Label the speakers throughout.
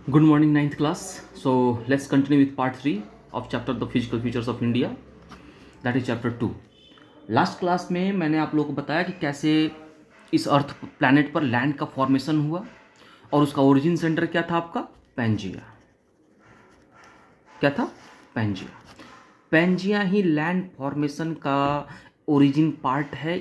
Speaker 1: Good morning, ninth class. So let's continue with part 3 of chapter The Physical Features of India. That is chapter 2. Last class में मैंने आप लोगों को बताया कि कैसे इस अर्थ प्लैनेट पर लैंड का फॉर्मेशन हुआ और उसका ओरिजिन सेंटर क्या था आपका पैंजिया। क्या था? पैंजिया। पैंजिया ही लैंड फॉर्मेशन का ओरिजिन पार्ट है।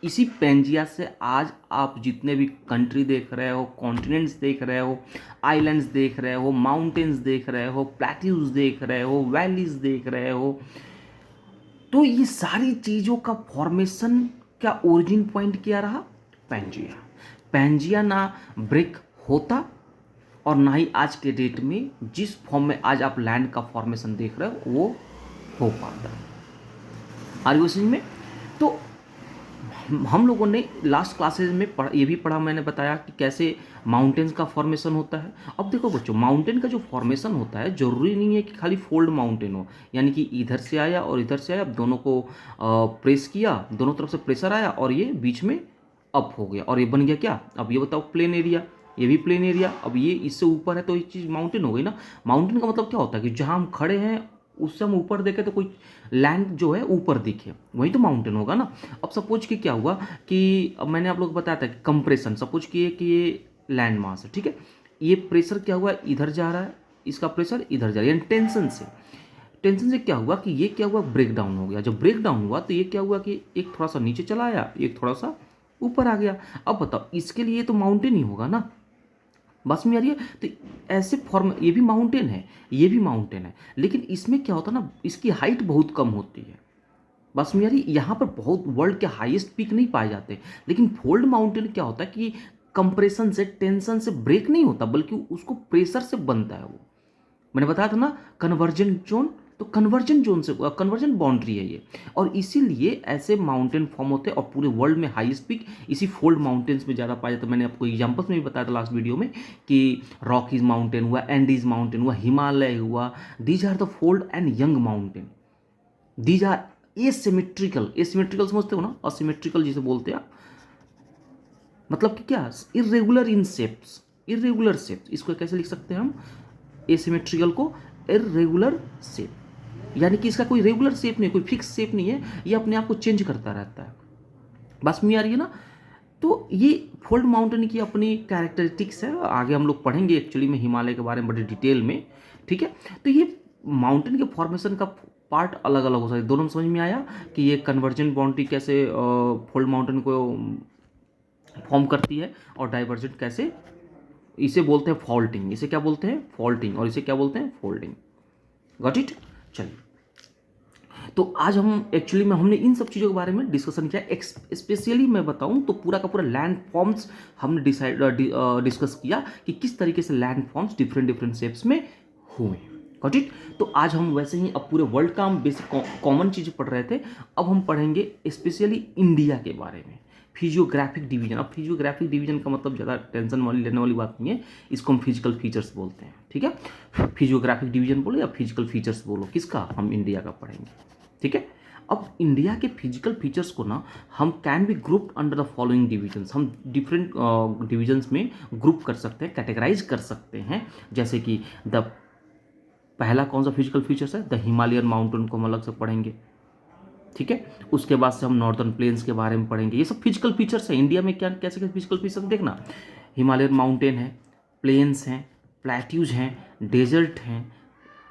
Speaker 1: इसी पैंजिया से आज आप जितने भी कंट्री देख रहे हो, कॉन्टिनेंट्स देख रहे हो, आइलैंड्स देख रहे हो, माउंटेन्स देख रहे हो, प्लेट्यूज देख रहे हो, वैलीज देख रहे हो, तो ये सारी चीज़ों का फॉर्मेशन का ओरिजिन पॉइंट क्या रहा? पैंजिया। पैंजिया ना ब्रेक होता और ना ही आज के डेट में जिस फॉर्म में आज आप लैंड का फॉर्मेशन देख रहे हो वो हो पाता। आर यू समझ में? तो हम लोगों ने लास्ट क्लासेज में ये भी पढ़ा, मैंने बताया कि कैसे माउंटेन्स का फॉर्मेशन होता है। अब देखो बच्चों, माउंटेन का जो फॉर्मेशन होता है जरूरी नहीं है कि खाली फोल्ड माउंटेन हो, यानी कि इधर से आया और इधर से आया, दोनों को प्रेस किया, दोनों तरफ से प्रेशर आया और ये बीच में अप हो गया और ये बन गया क्या? अब ये बताओ, प्लेन एरिया। ये भी प्लेन एरिया। अब ये इससे ऊपर है तो ये चीज़ माउंटेन हो गई ना। माउंटेन का मतलब क्या होता है कि जहाँ हम खड़े हैं उससे हम ऊपर देखें तो कोई लैंड जो है ऊपर दिखे, वही तो माउंटेन होगा ना। अब सपोज कि क्या हुआ कि अब मैंने आप लोग को बताया था कि कंप्रेशन, सपोज किए कि ये लैंड मास है, ठीक है। ये प्रेशर क्या हुआ, इधर जा रहा है, इसका प्रेशर इधर जा रहा है, यानी टेंशन से क्या हुआ कि ये क्या हुआ, ब्रेक डाउन हो गया। जब ब्रेक डाउन हुआ तो ये क्या हुआ कि एक थोड़ा सा नीचे चला आया, एक थोड़ा सा ऊपर आ गया। अब बताओ, इसके लिए तो माउंटेन ही होगा ना। बस में आ रही है? तो ऐसे फॉर्म, ये भी माउंटेन है, ये भी माउंटेन है, लेकिन इसमें क्या होता है ना, इसकी हाइट बहुत कम होती है। बस में आ रही? यहाँ पर बहुत वर्ल्ड के हाईएस्ट पीक नहीं पाए जाते। लेकिन फोल्ड माउंटेन क्या होता है कि कंप्रेशन से, टेंशन से ब्रेक नहीं होता, बल्कि उसको प्रेशर से बनता है। वो मैंने बताया था ना, कन्वर्जन जोन। तो कन्वर्जन जोन से, कन्वर्जन बाउंड्री है ये, और इसीलिए ऐसे माउंटेन फॉर्म होते हैं। और पूरे वर्ल्ड में हाईएस्ट पीक इसी फोल्ड माउंटेन्स में ज़्यादा पाया जाता है। मैंने आपको एग्जांपल्स में भी बताया था लास्ट वीडियो में कि रॉकीज माउंटेन हुआ, एंडीज माउंटेन हुआ, हिमालय हुआ। These are the fold and young mountain. These are asymmetrical. Asymmetrical समझते हो ना? असिमेट्रिकल जिसे बोलते हैं आप, मतलब कि क्या, irregular in shapes. Irregular shapes, इसको कैसे लिख सकते हैं हम? एसिमेट्रिकल को इरेगुलर शेप, यानी कि इसका कोई रेगुलर शेप नहीं, कोई फिक्स शेप नहीं है, ये अपने आप को चेंज करता रहता है। बस में आ रही है ना? तो ये फोल्ड माउंटेन की अपनी कैरेक्टरिस्टिक्स है, आगे हम लोग पढ़ेंगे एक्चुअली में हिमालय के बारे में बड़े डिटेल में, ठीक है। तो ये माउंटेन के फॉर्मेशन का पार्ट अलग अलग हो सकता है। दोनों में समझ में आया कि ये कन्वर्जेंट बाउंड्री कैसे फोल्ड माउंटेन को फॉर्म करती है और डाइवर्जेंट कैसे, इसे बोलते हैं फॉल्टिंग। इसे क्या बोलते हैं? फॉल्टिंग। और इसे क्या बोलते हैं? फोल्डिंग। Got it? चलिए, तो आज हम एक्चुअली में हमने इन सब चीज़ों के बारे में डिस्कशन किया। स्पेशली मैं बताऊं तो पूरा का पूरा लैंड फॉर्म्स हमने डिस्कस किया कि किस तरीके से land forms different different shapes में हुए। Got it? तो आज हम वैसे ही अब पूरे वर्ल्ड का हम बेसिक कॉमन चीज़ पढ़ रहे थे। अब हम पढ़ेंगे स्पेशली इंडिया के बारे में, फिजियोग्राफिक डिवीजन। अब फिजियोग्राफिक डिवीजन का मतलब ज़्यादा टेंशन वाली लेने वाली बात नहीं है, इसको हम फिजिकल फीचर्स बोलते हैं, ठीक है। फिजियोग्राफिक डिवीजन बोलो या फिजिकल फीचर्स बोलो, किसका? हम इंडिया का पढ़ेंगे, ठीक है। अब इंडिया के फिजिकल फीचर्स को ना हम can be grouped under the following divisions. हम डिफरेंट डिविजन्स में ग्रुप कर सकते हैं, कैटेगराइज कर सकते हैं। जैसे कि द पहला कौन सा फिजिकल फीचर्स है? द हिमालयन माउंटेन को हम अलग से पढ़ेंगे, ठीक है। उसके बाद से हम नॉर्दर्न प्लेन्स के बारे में पढ़ेंगे। ये सब फिजिकल फीचर्स है इंडिया में। क्या कैसे कैसे फिजिकल फीचर्स देखना, हिमालयन माउंटेन है, प्लेन्स हैं, प्लेट्यूज हैं, डेजर्ट हैं,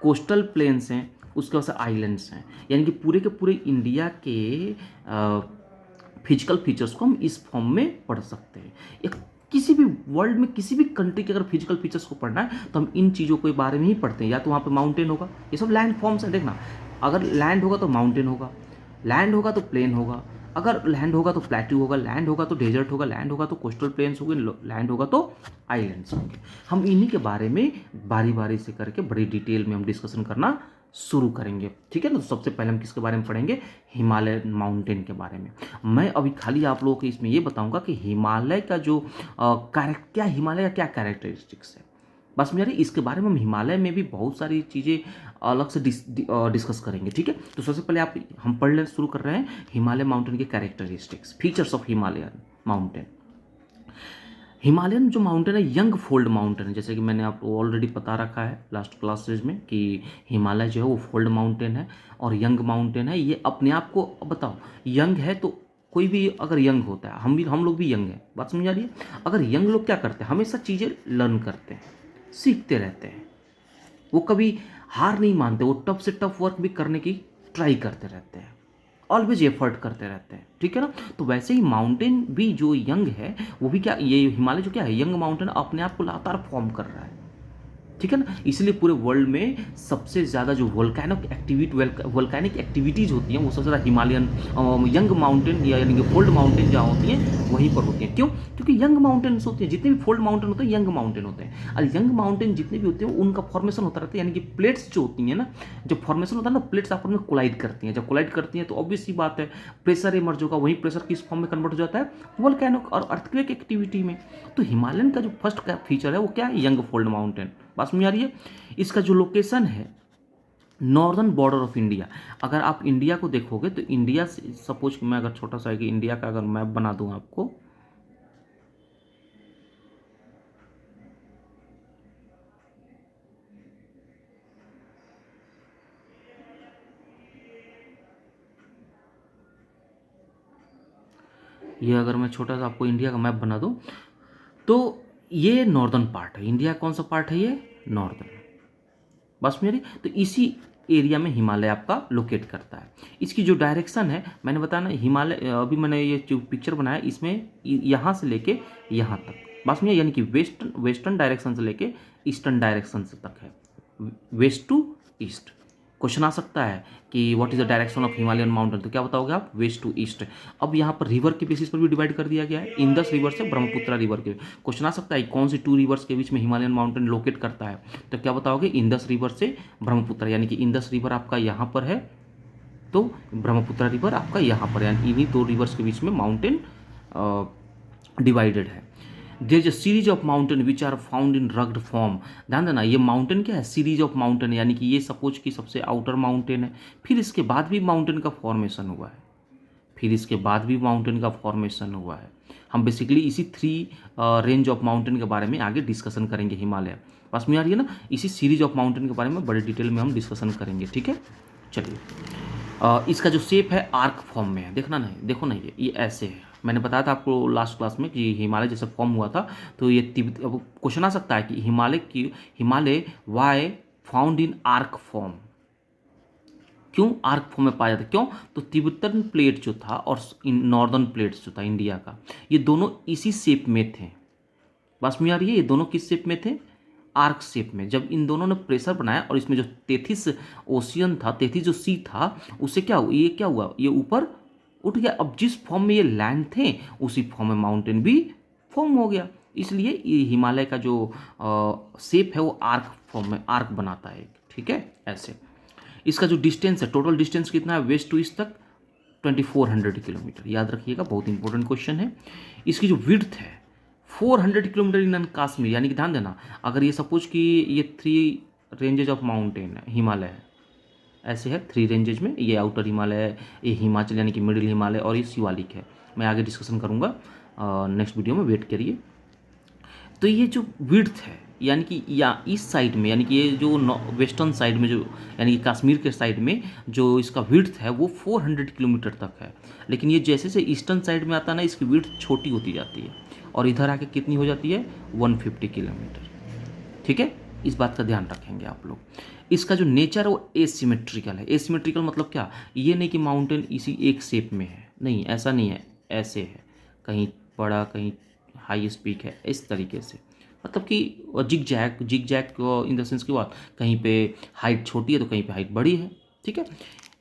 Speaker 1: कोस्टल प्लेन्स हैं, उसके बाद से आइलैंड्स हैं। यानी कि पूरे के पूरे इंडिया के फिजिकल फीचर्स को हम इस फॉर्म में पढ़ सकते हैं। एक किसी भी वर्ल्ड में किसी भी कंट्री के अगर फिजिकल फीचर्स को पढ़ना है तो हम इन चीज़ों के बारे में ही पढ़ते हैं। या तो वहाँ पे माउंटेन होगा, ये सब लैंड फॉर्म्स हैं। देखना, अगर लैंड होगा तो माउंटेन होगा, लैंड होगा तो प्लेन होगा, अगर लैंड होगा तो प्लेट्यू होगा, लैंड होगा तो डेजर्ट होगा, लैंड होगा तो कोस्टल प्लेन्स होंगे, लैंड होगा तो आइलैंड्स होंगे। हम इन्हीं के बारे में बारी बारी से करके बड़ी डिटेल में हम डिस्कशन करना शुरू करेंगे, ठीक है ना। तो सबसे पहले हम किसके बारे में पढ़ेंगे? हिमालयन माउंटेन के बारे में। मैं अभी खाली आप लोगों को इसमें ये बताऊंगा कि हिमालय का जो क्या हिमालय का क्या कैरेक्टरिस्टिक्स है, बस मेरी इसके बारे में हम हिमालय में भी बहुत सारी चीज़ें अलग से डिस्कस करेंगे, ठीक है। तो सबसे पहले हम पढ़ने शुरू कर रहे हैं हिमालय माउंटेन के characteristics, features of Himalayan mountain. Himalayan जो माउंटेन है यंग फोल्ड माउंटेन है, जैसे कि मैंने आपको ऑलरेडी बता रखा है लास्ट क्लासेज में कि हिमालय जो है वो फोल्ड माउंटेन है और यंग माउंटेन है। ये अपने आप को बताओ, यंग है तो कोई भी अगर यंग होता है, हम लोग भी यंग हैं, बात समझ आ रही है। अगर यंग लोग क्या करते हैं, हमेशा चीज़ें लर्न करते हैं, सीखते रहते हैं, वो कभी हार नहीं मानते, वो टफ से टफ वर्क भी करने की ट्राई करते रहते हैं, ऑलवेज एफर्ट करते रहते हैं, ठीक है ना। तो वैसे ही माउंटेन भी जो यंग है वो भी क्या, ये हिमालय जो क्या है यंग माउंटेन, अपने आप को लगातार फॉर्म कर रहा है, ठीक है ना। इसलिए पूरे वर्ल्ड में सबसे ज़्यादा जो वोल्केनिक एक्टिविटीज़ होती हैं वो सबसे ज़्यादा हिमालयन यंग माउंटेन या यानी कि फोल्ड माउंटेन जहाँ होती हैं वहीं पर होती हैं। क्यों? क्योंकि यंग माउंटेन्स होती हैं, जितने भी फोल्ड माउंटेन होते हैं यंग माउंटेन होते हैं, और यंग माउंटेन जितने भी होते हैं उनका फॉर्मेशन होता रहता है, यानी कि प्लेट्स जो होती हैं ना, जब फॉर्मेशन होता है ना, प्लेट्स आपस में कोलाइड करती हैं, जब कोलाइड करती हैं तो ऑब्वियस सी बात है प्रेशर इमर्ज होगा, वही प्रेशर किस फॉर्म में कन्वर्ट हो जाता है, वोल्केनिक और अर्थक्वेक एक्टिविटी में। तो हिमालयन का जो फर्स्ट का फीचर है वो क्या है, यंग फोल्ड माउंटेन, बात समझ आ रही है। इसका जो लोकेशन है नॉर्दर्न बॉर्डर ऑफ इंडिया, अगर आप इंडिया को देखोगे तो इंडिया से सपोज मैं अगर छोटा सा है कि इंडिया का अगर मैप बना दूं आपको, ये अगर मैं छोटा सा आपको इंडिया का मैप बना दूं तो ये नॉर्दर्न पार्ट है इंडिया, कौन सा पार्ट है ये, नॉर्दर्न, बस मेरी। तो इसी एरिया में हिमालय आपका लोकेट करता है। इसकी जो डायरेक्शन है मैंने बताया ना, हिमालय अभी मैंने ये जो पिक्चर बनाया इसमें यहाँ से लेके यहाँ तक, बस में यानी कि वेस्टर्न डायरेक्शन से लेके ईस्टर्न डायरेक्शन से तक है, वेस्ट टू ईस्ट। क्वेश्चन आ सकता है कि what is the direction of Himalayan mountain, तो क्या बताओगे आप, वेस्ट टू ईस्ट। अब यहाँ पर रिवर के बेसिस पर भी डिवाइड कर दिया गया है, इंदस रिवर से ब्रह्मपुत्र रिवर के। क्वेश्चन आ सकता है कौन सी टू रिवर्स के बीच में हिमालयन माउंटेन लोकेट करता है, तो क्या बताओगे, इंदस रिवर से ब्रह्मपुत्र, यानी कि इंदस रिवर आपका यहाँ पर है तो ब्रह्मपुत्र रिवर आपका यहाँ पर, यानी इन्हीं दो रिवर्स के बीच में माउंटेन डिवाइडेड है। There is a series of mountain which are found in rugged form. ध्यान देना, ये माउंटेन क्या है, सीरीज ऑफ माउंटेन, यानी कि ये सपोज की सबसे आउटर माउंटेन है, फिर इसके बाद भी माउंटेन का फॉर्मेशन हुआ है, फिर इसके बाद भी माउंटेन का फॉर्मेशन हुआ है। हम बेसिकली इसी थ्री रेंज ऑफ माउंटेन के बारे में आगे डिस्कशन करेंगे हिमालय, पास में आ रही है ना, इसी सीरीज ऑफ माउंटेन के बारे में बड़े डिटेल में हम डिस्कशन करेंगे, ठीक है। चलिए इसका जो शेप है आर्क फॉर्म में है, देखना नहीं, देखो ना ये ऐसे है, मैंने बताया था आपको लास्ट क्लास में कि हिमालय जैसे फॉर्म हुआ था। तो ये अब क्वेश्चन आ सकता है कि Himalaya why found in arc form, क्यों आर्क फॉर्म में पाया जाता है, क्यों, तो तिब्बतन प्लेट जो था और नॉर्दर्न प्लेट्स जो था इंडिया का, ये दोनों इसी शेप में थे, बस में आ रही है, ये दोनों किस शेप में थे, आर्क शेप में। जब इन दोनों ने प्रेशर बनाया और इसमें जो तेथिस ओशियन था, तेथिस जो सी था, उससे क्या हुआ, ये क्या हुआ, ये ऊपर उठ गया। अब जिस फॉर्म में ये लैंड थे उसी फॉर्म में माउंटेन भी फॉर्म हो गया, इसलिए ये हिमालय का जो शेप है वो आर्क फॉर्म में आर्क बनाता है, ठीक है ऐसे। इसका जो डिस्टेंस है, टोटल डिस्टेंस कितना है वेस्ट टू ईस्ट तक, 2400 किलोमीटर, याद रखिएगा, बहुत इंपॉर्टेंट क्वेश्चन है। इसकी जो विड्थ है 400 किलोमीटर इन कश्मीर, यानी कि ध्यान देना, अगर ये सपोज कि ये थ्री रेंजेज ऑफ माउंटेन है, हिमालय है ऐसे है, थ्री रेंजेज में, ये आउटर हिमालय है, ये हिमाचल यानी कि मिडिल हिमालय, और ये शिवालिक है, मैं आगे डिस्कशन करूँगा नेक्स्ट वीडियो में, वेट करिए। तो ये जो विड्थ है यानी कि या इस साइड में, यानी कि ये जो वेस्टर्न साइड में जो, यानी कि कश्मीर के साइड में जो इसका विड्थ है वो 400 किलोमीटर तक है, लेकिन ये जैसे से ईस्टर्न साइड में आता है ना, इसकी विड्थ छोटी होती जाती है और इधर आके कितनी हो जाती है, 150 किलोमीटर, ठीक है, इस बात का ध्यान रखेंगे आप लोग। इसका जो नेचर है वो एसिमेट्रिकल है। एसिमेट्रिकल मतलब क्या, ये नहीं कि माउंटेन इसी एक शेप में है, नहीं ऐसा नहीं है, ऐसे है, कहीं बड़ा कहीं हाई स्पीक है, इस तरीके से, मतलब कि zigzag in the sense की बात, कहीं पे हाइट छोटी है तो कहीं पे हाइट बड़ी है, ठीक है।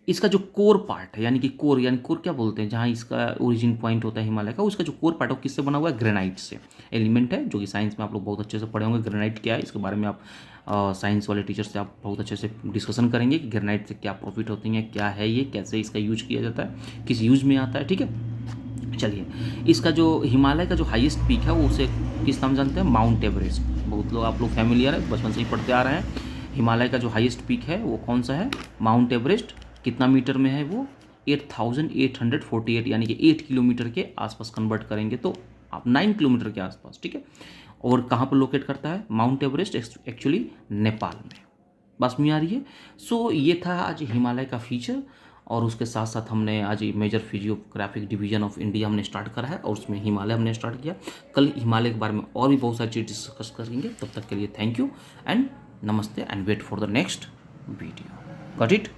Speaker 1: इसका जो कोर पार्ट है, यानी कि कोर क्या बोलते हैं, जहाँ इसका ओरिजिन पॉइंट होता है हिमालय का, उसका जो कोर पार्ट है वो किससे बना हुआ है, ग्रेनाइट से, एलिमेंट है जो कि साइंस में आप लोग बहुत अच्छे से पढ़े होंगे। ग्रेनाइट क्या है, इसके बारे में आप साइंस वाले टीचर से आप बहुत अच्छे से डिस्कशन करेंगे कि ग्रेनाइट से क्या प्रॉफिट होती हैं, क्या है ये, कैसे इसका यूज किया जाता है, किस यूज में आता है, ठीक है। चलिए, इसका जो हिमालय का जो हाईएस्ट पीक है वो उसे किस नाम जानते हैं, माउंट एवरेस्ट, बहुत लोग आप लोग फैमिलियर है, बचपन से ही पढ़ते आ रहे हैं। हिमालय का जो हाईएस्ट पीक है वो कौन सा है, माउंट एवरेस्ट। कितना मीटर में है वो, 8848, यानी कि 8 किलोमीटर के आसपास कन्वर्ट करेंगे तो आप 9 किलोमीटर के आसपास, ठीक है। और कहाँ पर लोकेट करता है? माउंट एवरेस्ट एक्चुअली नेपाल में। बस में आ रही है। सो ये था आज हिमालय का फीचर, और उसके साथ साथ हमने आज major physiographic division of India हमने स्टार्ट करा है, और उसमें हिमालय हमने स्टार्ट किया। कल हिमालय के बारे में और भी बहुत सारी चीज़ डिस्कस करेंगे। तब तक के लिए थैंक यू एंड नमस्ते, and wait for the next video. Got it?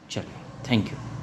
Speaker 1: चलिए, थैंक यू।